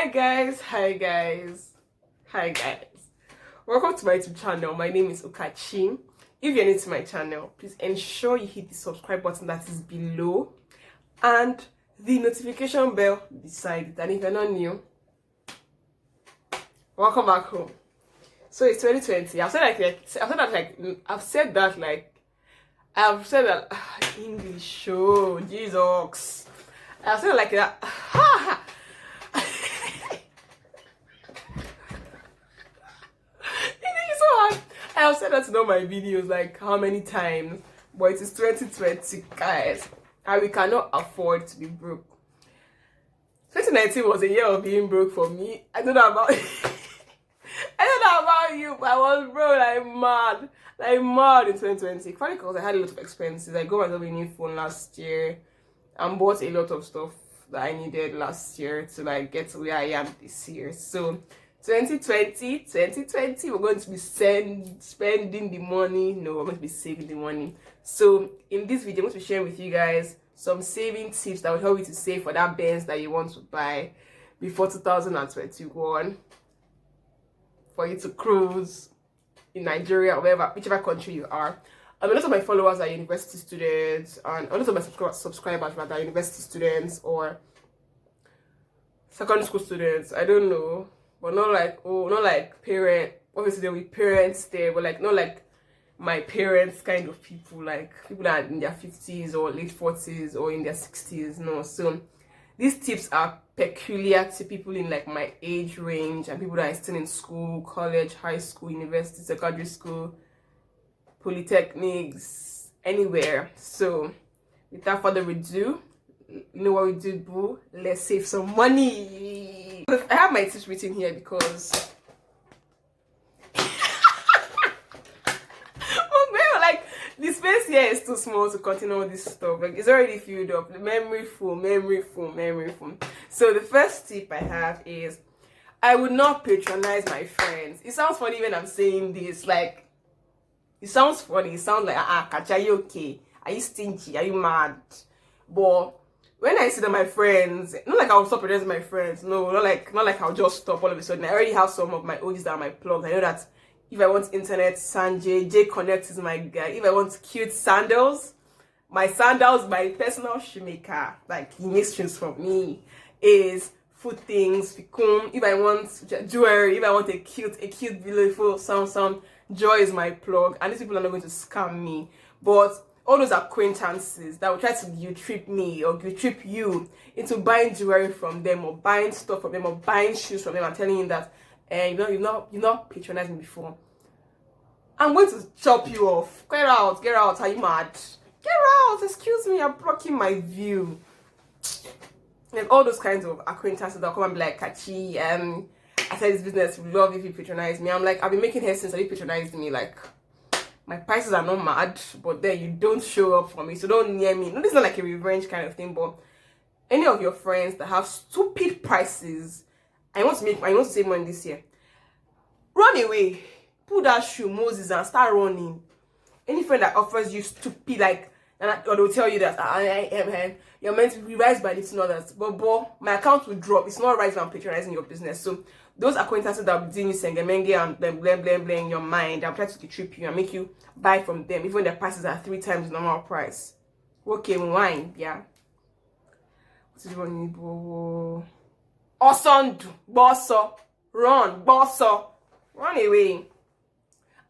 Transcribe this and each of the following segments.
Hi guys. Welcome to my YouTube channel. My name is Ukachi. If you're new to my channel, please ensure you hit the subscribe button that is below and the notification bell beside it. And if you're not new, welcome back home. So it's 2020. I've said that English. Oh Jesus. I've said it like that. I've said that in all my videos, like how many times, but it is 2020, guys, and we cannot afford to be broke. 2019 was a year of being broke for me. I don't know about I don't know about you, but I was broke like mad in 2020. Funny because I had a lot of expenses. I got myself a new phone last year and bought a lot of stuff that I needed last year to like get to where I am this year. So 2020, we're going to be spending the money. No, we're going to be saving the money. So in this video, I'm going to be sharing with you guys some saving tips that will help you to save for that Benz that you want to buy before 2021, for you to cruise in Nigeria or whichever country you are. A lot of my followers are university students, and a lot of my subscribers are university students or secondary school students. I don't know. But not like parent. Obviously there will be parents there, but like not like my parents kind of people, like people that are in their 50s or late 40s or in their 60s. No, so these tips are peculiar to people in like my age range and people that are still in school, college, high school, university, secondary school, polytechnics, anywhere. So without further ado, you know what we do, boo? Let's save some money. I have my tips written here because like the space here is too small to continue all this stuff. Like it's already filled up. The memory full. So the first tip I have is I would not patronize my friends. It sounds funny when I'm saying this. Like it sounds funny. It sounds like Kachi, are you okay? Are you stingy? Are you mad? But when I see that my friends, not like I'll stop patrolling my friends, no, not like I'll just stop all of a sudden. I already have some of my OGs that are my plugs. I know that if I want internet, Sanjay, J Connect is my guy. If I want cute sandals, my personal shoemaker, like he makes shoes for me, is food things, Ficum. If I want jewelry, if I want a cute, beautiful sound, Joy is my plug. And these people are not going to scam me. But all those acquaintances that will try to guilt trip me or guilt trip you into buying jewelry from them or buying stuff from them or buying shoes from them and telling you that you've not patronized me before, I'm going to chop you off. Get out, are you mad? Get out, excuse me, you're blocking my view. Like all those kinds of acquaintances that come and be like, Kachi, I said this business, we love if you patronize me. I'm like, I've been making hair since you patronized me. Like, my prices are not mad, but then you don't show up for me, so don't near me. No, this is not like a revenge kind of thing, but any of your friends that have stupid prices, I want to save money this year. Run away, pull that shoe, Moses, and start running. Any friend that offers you stupid, like, or they'll tell you that you're meant to be rise by lifting others, but my account will drop. It's not right when I'm patronizing your business. So those acquaintances that will be doing you sengemenge and then blame in your mind, I'll try to trip you and make you buy from them, even their prices are 3 times the normal price. Okay, wine, yeah. What is wrong? Osun, run away.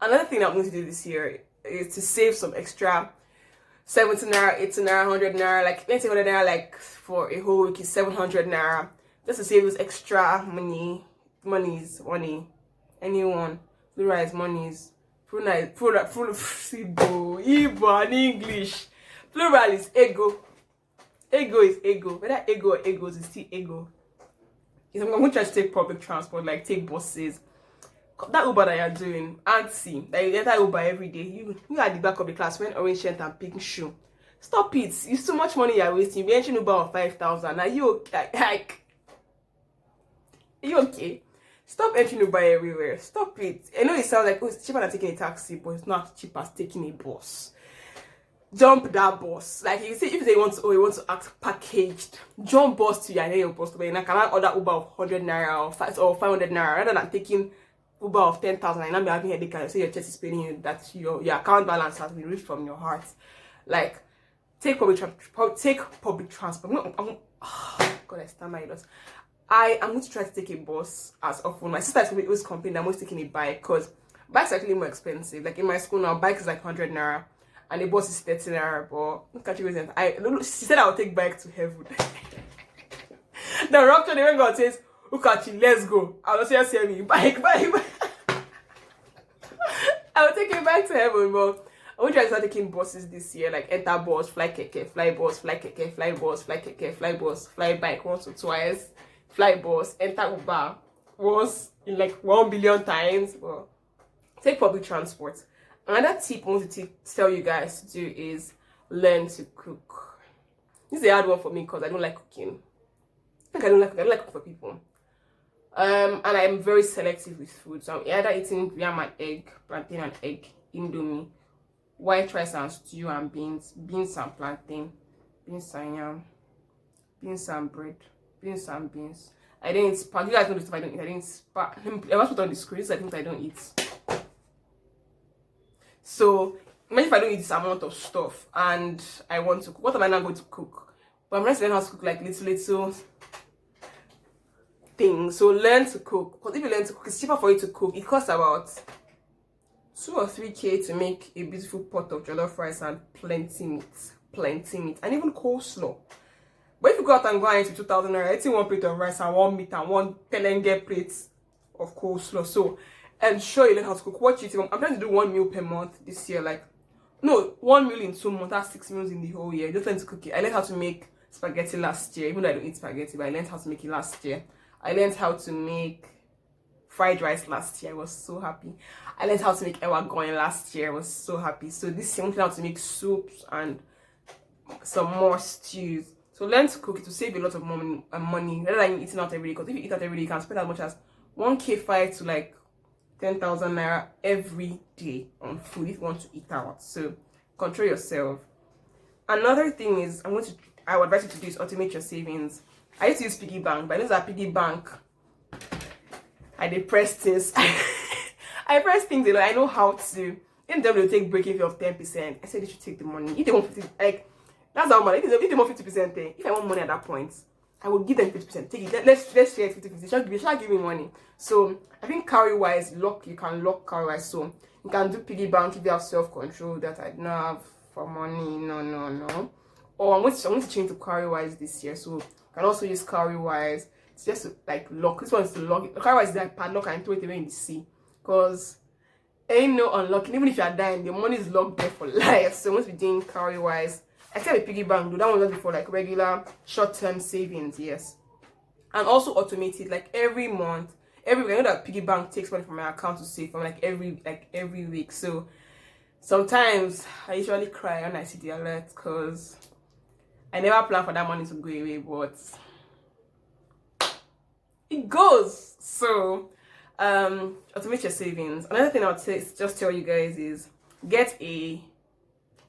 Another thing I'm going to do this year is to save some extra 70 naira, 80 naira, 100 naira, like let's say 100 naira, like for a whole week is 700 naira, just to save those extra money, anyone, pluralize monies, Igbo and English, plural is ego is ego, whether ego or egos is still ego. I'm going to try to take public transport, like take buses. That Uber that you're doing, auntie, that you enter Uber every day, you are at the back of the class wearing orange shirt and pink shoe. Stop it. It's too much money you're wasting. You're entering Uber of 5,000. Are you okay? Like, are you okay? Stop entering Uber everywhere. Stop it. I know it sounds like, oh, it's cheaper than taking a taxi, but it's not cheap as taking a bus. jump that bus. Like you see, if they want to, or you want to act packaged, jump bus to your bus to and I can order Uber of 100 naira or 500 naira rather than taking Uber of 10,000 and I'm having headache and say your chest is paining you, that your account balance has been reached from your heart. Like take public transport. God, I stammer it. I am going to try to take a bus as often. My sister is always complaining that I'm always taking a bike because bikes are actually more expensive. Like in my school now, bike is like 100 naira and the bus is 30 naira. But Ukachi wasn't. She said I will take bike to heaven. The rupture, the when God says, Ukachi, let's go. I will just say me, bike. I will take it back to heaven, but I want to try to start taking buses this year, like enter bus, fly keke, fly bus, fly keke, fly bus, fly keke, fly bus, fly bike once or twice, fly bus, enter Uber once in like 1 billion times. But take public transport. Another tip I want to tell you guys to do is learn to cook. This is a hard one for me because I don't like cooking. I don't like cooking for people. And I'm very selective with food. So I'm either eating yam and egg, plantain and egg, indomie, white rice and stew and beans and plantain, beans and yam, beans and bread, beans and beans. I didn't eat spag. You guys know the stuff I don't eat. I didn't spag. I must put on the screen. I think I don't eat. So imagine if I don't eat this amount of stuff and I want to cook. What am I not going to cook? But I'm trying to learn how to cook like little things. So learn to cook. Because if you learn to cook, it's cheaper for you to cook. It costs about 2 or 3K to make a beautiful pot of jollof rice and plenty meat, and even coleslaw. But if you go out and go and eat 2,000 naira, eating 1 plate of rice and 1 meat and 1 pelenge plate of coleslaw. So ensure you learn how to cook. What you think? I'm trying to do 1 meal per month this year. Like, no, 1 meal in 2 months. That's 6 meals in the whole year. Just learn to cook it. I learned how to make spaghetti last year, even though I don't eat spaghetti, but I learned how to make it last year. I learned how to make fried rice last year. I was so happy. I learned how to make ewa going last year. I was so happy. So this year I'm learning how to make soups and some more stews. So learn to cook. It will save a lot of money rather than eating out every day. Because if you eat out every day, you can spend as much as 1K5 to like 10,000 naira every day on food if you want to eat out. So control yourself. Another thing is I would advise you to do is automate your savings. I used to use piggy bank, but I know that piggy bank I depress things. I press things a lot. I know how to. If they will take breaking fee of 10%, I said they should take the money. If they want 50, like that's how money. If they want 50%, if I want money at that point, I would give them 50%. Take it. Let's share it 50-50. They shall give me money. So I think carry wise, you can lock carry wise. So you can do piggy bank if you have self control that I don't have for money. No. Or I'm going to change to carry wise this year. So you can also use carry wise. It's just to, like lock. This one is to lock. Carry wise is like padlock and throw it away in the sea. Because ain't no unlocking. Even if you are dying, the money is locked there for life. So once we're doing carry wise, except a piggy bank, do that one just for like regular short-term savings, yes. And also automate it like every month, every week. I know that piggy bank takes money from my account to save from like every week. So sometimes I usually cry when I see the alert because I never plan for that money to go away, but it goes. So automate your savings. Another thing I would say is just tell you guys is get a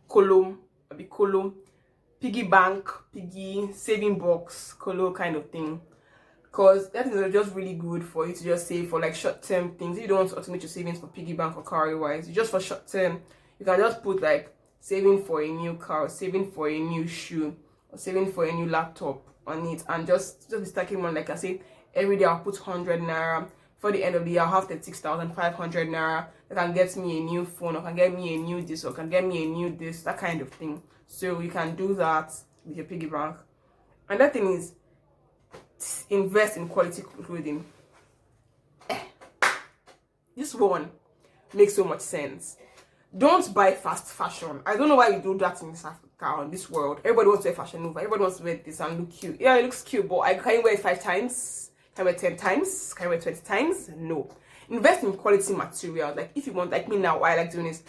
column, piggy bank, piggy saving box, colo kind of thing, because that is just really good for you to just save for like short-term things. If you don't want to automate your savings for piggy bank or carry wise, just for short-term, you can just put like saving for a new car, saving for a new shoe, or saving for a new laptop on it, and just be stacking money. Like I said, every day I'll put 100 naira. For the end of the year, I'll have 36,500 naira. That can get me a new phone, or can get me a new this, or can get me a new this, that kind of thing. So you can do that with your piggy bank. And that thing is invest in quality clothing. This one makes so much sense. Don't buy fast fashion. I don't know why you do that in South Africa, in this world. Everybody wants to wear Fashion Nova. Everybody wants to wear this and look cute. Yeah, it looks cute, but I can't wear it 5 times. Can I wear 10 times? Can I wear 20 times? No. Invest in quality material. Like if you want, like me now, why I like doing this.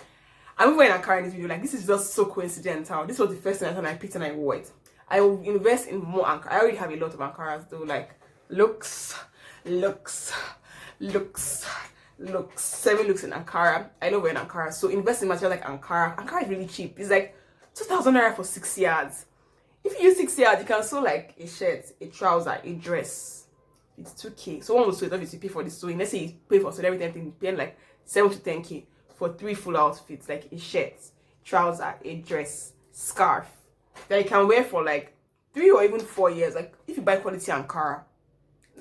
I'm wearing Ankara in this video. Like this is just so coincidental. This was the first thing I picked and I wore it. I will invest in more Ankara. I already have a lot of Ankaras though. Like looks. 7 looks in Ankara. I love wearing Ankara. So invest in material like Ankara. Ankara is really cheap. It's like 2,000 naira for 6 yards. If you use 6 yards, you can sew like a shirt, a trouser, a dress. It's 2K. So one will sew it, obviously pay for the sewing. Let's say you pay for sewing everything, you pay like 7 to 10K for 3 full outfits, like a shirt, trouser, a dress, scarf that you can wear for like 3 or even 4 years. Like if you buy quality Ankara.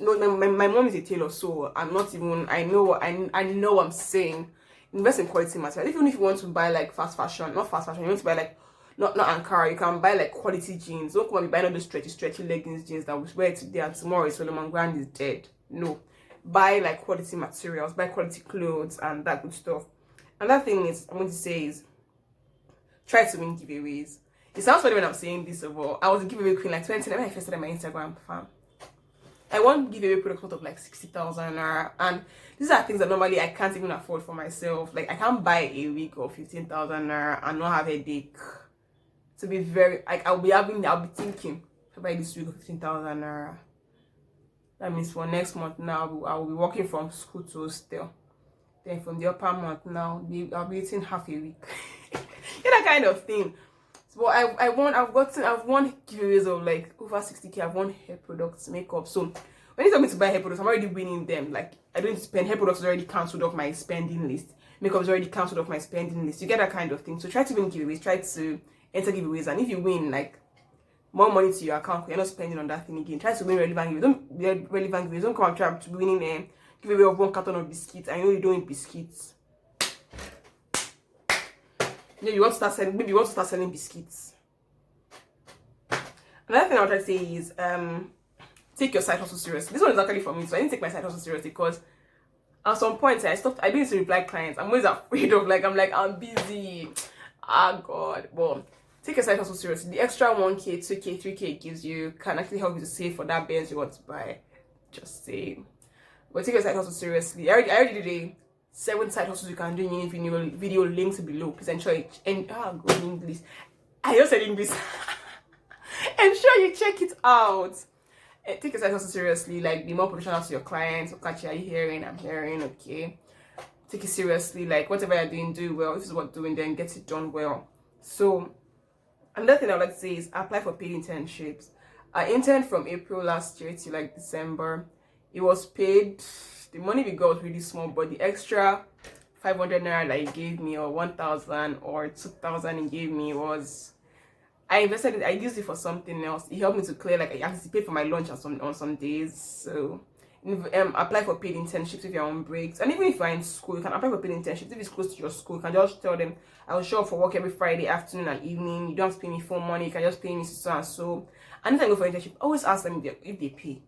No, my mom is a tailor, so I'm not even, I know I'm saying invest in quality material. Even if you want to buy like fast fashion, not fast fashion, you want to buy like not Ankara, you can buy like quality jeans. Don't come and be buying all those stretchy leggings jeans that we wear today and tomorrow is Solomon Grand is dead. No, buy like quality materials, buy quality clothes and that good stuff. Another thing is I'm going to say is try to win giveaways. It sounds funny when I'm saying this, but I was a giveaway queen like 20 when I first started my Instagram, fam. I want giveaway products worth of like 60,000 naira, and these are things that normally I can't even afford for myself. Like I can't buy a wig of 15,000 naira and not have a headache. To be very, like I'll be thinking, if I buy this wig of 15,000 naira, that means for next month now I will be working from school to hostel. Then from the upper month now I'll be eating half a week. Yeah, that kind of thing. So I've won giveaways of like over 60K. I've won hair products, makeup. So when you tell me to buy hair products, I'm already winning them. Like I don't need to spend. Hair products is already cancelled off my spending list. Makeup is already cancelled off my spending list. You get that kind of thing. So try to win giveaways. Try to enter giveaways, and if you win like more money to your account, you're not spending on that thing again. Try to win relevant giveaways. Don't be relevant giveaways. Don't come and try to winning a giveaway of 1 carton of biscuits. I know you don't eat biscuits. Maybe you want to start selling biscuits. Another thing I would try to say is take your side hustle seriously. This one is actually for me, so I didn't take my side hustle seriously because at some point I didn't used to reply clients. I'm always afraid of I'm busy. Ah God. Well, take your side hustle seriously. The extra 1K, 2K, 3K it gives you can actually help you to save for that Benz you want to buy. Just saying. But take your side hustle seriously. I already did 7 side hustles you can do in your video links below. Please ensure it. And go in English. I just said English. Ensure you check it out. Take your side hustle seriously. Like be more professional to your clients. Ukachi, are you hearing? I'm hearing. Okay. Take it seriously. Like whatever you're doing, do well. If it's what doing, then get it done well. So another thing I would like to say is apply for paid internships. I interned from April last year to like December. It was paid. The money we got was really small, but the extra 500 naira that he gave me, or 1,000 or 2,000 he gave me, was I invested it. I used it for something else. It helped me to clear, like I anticipate for my lunch on some days. So apply for paid internships if you're on breaks, and even if you're in school, you can apply for paid internships. If it's close to your school, you can just tell them I'll show up for work every Friday afternoon and evening. You don't have to pay me full money. You can just pay me so and so. And if I go for internship, always ask them if they pay.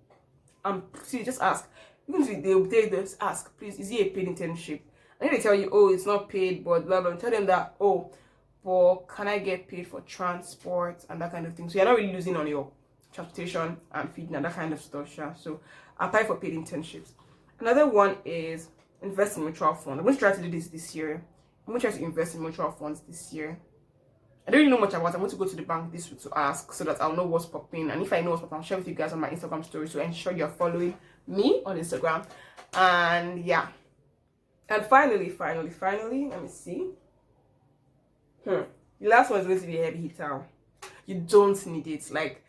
See, just ask. Even if they just ask, please, is it a paid internship? And if they tell you, oh, it's not paid, but blah blah, tell them that, oh, but can I get paid for transport and that kind of thing? So you're not really losing on your transportation and feeding and that kind of stuff. Sure. So apply for paid internships. Another one is invest in mutual funds. I'm going to try to do this year. I'm going to try to invest in mutual funds this year. I don't really know much about it. I'm going to go to the bank this week to ask so that I'll know what's popping. And if I know what's popping, I'll share with you guys on my Instagram story. So ensure you're following me on Instagram. And yeah. And finally, let me see. The last one is going to be a heavy hitter. You don't need it. Like,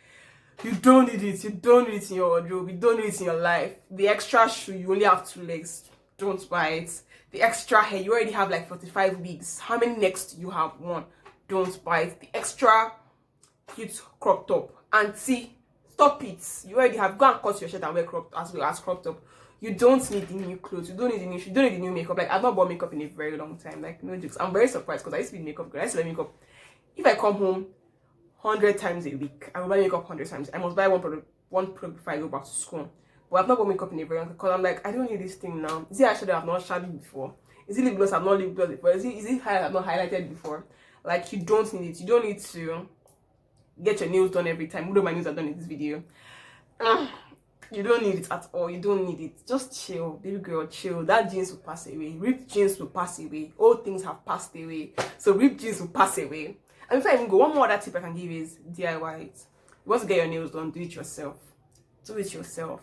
you don't need it. You don't need it in your wardrobe. You don't need it in your life. The extra shoe, you only have 2 legs. Don't buy it. The extra hair, you already have like 45 wigs. How many necks do you have? 1. Don't buy it. The extra cute crop top. Auntie, stop it. You already have. Go and cut your shirt and wear crop as well as crop top. You don't need the new clothes. You don't need the new makeup. Like, I've not bought makeup in a very long time. Like, no jokes. I'm very surprised because I used to be makeup girl. I used to wear makeup. If I come home 100 times a week, I will buy makeup 100 times. I must buy one product before I go back to school. But I've not bought makeup in a very long time because I'm like, I don't need this thing now. Is it eyeshadow I've not shadowed before? Is it lip gloss I've not lip gloss before? Is it highlight I've not highlighted before? Like, you don't need it. You don't need to get your nails done every time. Although my nails are done in this video. You don't need it at all. You don't need it. Just chill, baby girl, chill. That jeans will pass away. Ripped jeans will pass away. Old things have passed away. So ripped jeans will pass away. And before I even go, one more other tip I can give is DIY it. You want to get your nails done, do it yourself. Do it yourself.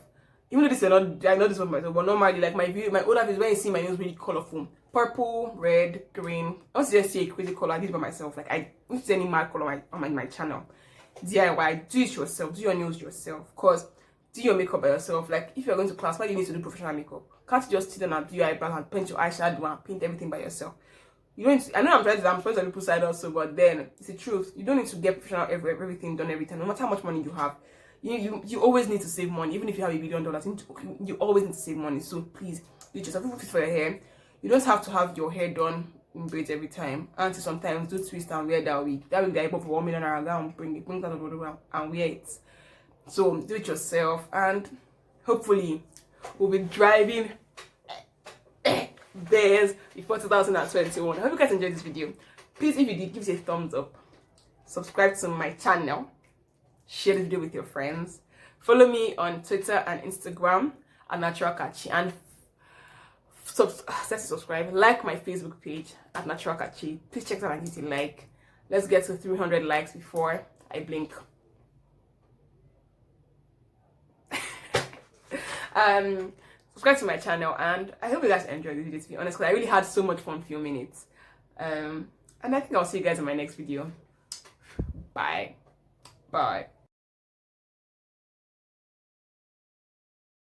Even though this is not, I know this one myself, but normally, like my older videos, when you see my nails really colorful, purple, red, green. I want to just see a crazy color. I did it by myself. Like I don't see any mad color on my channel. DIY, do it yourself, do your nails yourself, cause do your makeup by yourself. Like if you're going to class, why do you need to do professional makeup? Can't you just sit down and do your eyebrows and paint your eyeshadow and paint everything by yourself? You don't need to, I know I'm trying to people side also, but then it's the truth. You don't need to get professional everything done every time, no matter how much money you have. You always need to save money, even if you have $1 billion. You always need to save money. So please do it yourself. Even for your hair, you don't have to have your hair done in braids every time. And sometimes do twist and wear that wig. That wig that you bought for $1 million and bring it out of the world and wear it. So do it yourself, and hopefully we'll be driving bears before 2021. I hope you guys enjoyed this video. Please, if you did, give it a thumbs up. Subscribe to my channel. Share this video with your friends. Follow me on Twitter and Instagram at Natural Ukachi, and subscribe. Like my Facebook page at Natural Ukachi. Please check that and hit a like. Let's get to 300 likes before I blink. Subscribe to my channel, and I hope you guys enjoyed this video, to be honest, because I really had so much fun filming it. And I think I'll see you guys in my next video. Bye.